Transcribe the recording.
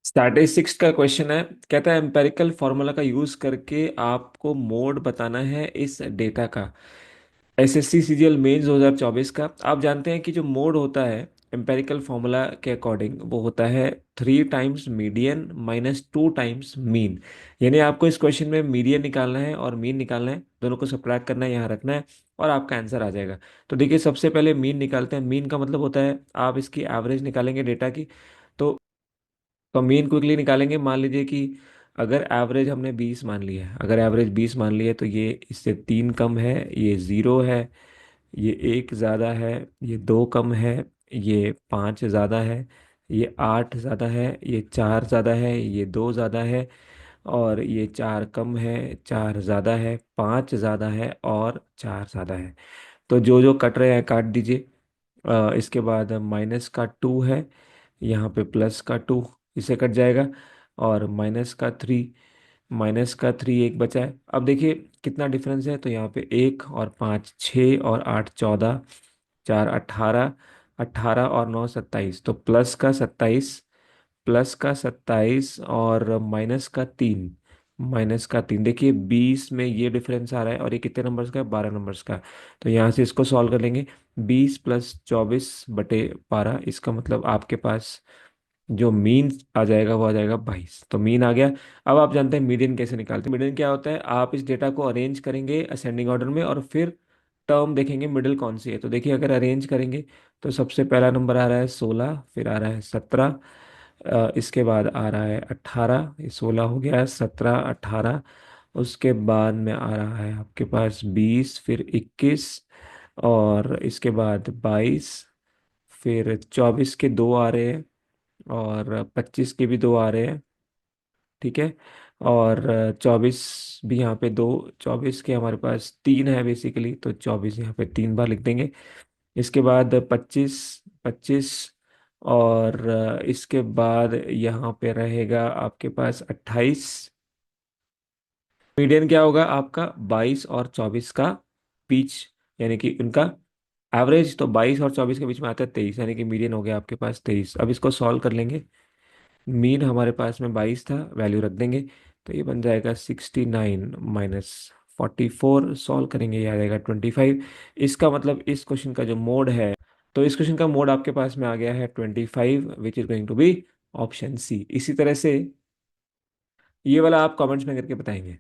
Statistics का question है। कहता है एम्पेरिकल फॉर्मूला का यूज करके आपको मोड बताना है इस डेटा का। एसएससी सीजीएल मेंस 2024 का। आप जानते हैं कि जो मोड होता है एम्पेरिकल फॉर्मूला के अकॉर्डिंग वो होता है 3 times median minus 2 times mean. यानी आपको इस क्वेश्चन में मीडियन निकालना है और मीन निकालना है, दोनों को सब्ट्रैक्ट करना है, यहाँ रखना है और आपका आंसर आ जाएगा। तो देखिए सबसे पहले मीन निकालते हैं। मीन का मतलब होता है आप इसकी एवरेज निकालेंगे डेटा की। तो मीन क्विकली निकालेंगे। मान लीजिए कि अगर एवरेज हमने 20 मान लिया है, अगर एवरेज 20 मान लिया है तो ये इससे 3 कम है, ये 0 है, ये 1 ज़्यादा है, ये 2 कम है, ये 5 ज़्यादा है, ये 8 ज़्यादा है, ये 4 ज़्यादा है, ये 2 ज़्यादा है, और ये 4 कम है, 4 ज़्यादा है, 5 ज़्यादा है और 4 ज़्यादा है। तो जो जो कट रहे हैं काट दीजिए। इसके बाद -का 2 है, यहाँ पे +का 2, इसे कट जाएगा। और -का 3, -का 3 एक बचा है। अब देखिए कितना डिफरेंस है, तो यहाँ पे 1 और 5 6 और 8 14, 4 18, 18 और 9 27, तो +का 27, +का 27 और -का 3, -का 3। देखिए 20 में ये डिफरेंस आ रहा है और ये कितने नंबर्स का है, 12 नंबर्स का। तो यहाँ से इसको सॉल्व कर लेंगे। 20 + 24/12, इसका मतलब आपके पास जो मीन आ जाएगा वो आ जाएगा 22। तो मीन आ गया। अब आप जानते हैं मीडियन कैसे निकालते हैं। मीडियन क्या होता है, आप इस डेटा को अरेंज करेंगे असेंडिंग ऑर्डर में और फिर टर्म देखेंगे मिडिल कौन सी है। तो देखिए अगर अरेंज करेंगे तो सबसे पहला नंबर आ रहा है 16, फिर आ रहा है 17, इसके बाद आ रहा है 18, ये 16 हो गया, 17 18, उसके बाद में आ रहा है आपके पास 20, फिर 21, और इसके बाद 22, फिर 24 के 2 आ रहे हैं, और 25 के भी 2 आ रहे हैं। ठीक है। और 24 भी यहाँ पे 2, 24 के हमारे पास 3 है बेसिकली, तो 24 यहाँ पे 3 बार लिख देंगे। इसके बाद 25, 25, और इसके बाद यहाँ पे रहेगा आपके पास 28। मीडियन क्या होगा आपका, 22 और 24 का बीच, यानी कि उनका एवरेज। तो 22 और 24 के बीच में आता है 23, यानी कि मीडियन हो गया आपके पास 23। अब इसको सॉल्व कर लेंगे। मीन हमारे पास में 22 था, वैल्यू रख देंगे। तो ये बन जाएगा 69 माइनस 44, सॉल्व करेंगे, ये आ जाएगा 25। इसका मतलब इस क्वेश्चन का जो मोड है, तो इस क्वेश्चन का मोड आपके पास में आ गया है 25, which is going to be option C. इसी तरह से ये वाला आप कमेंट्स में करके बताएंगे।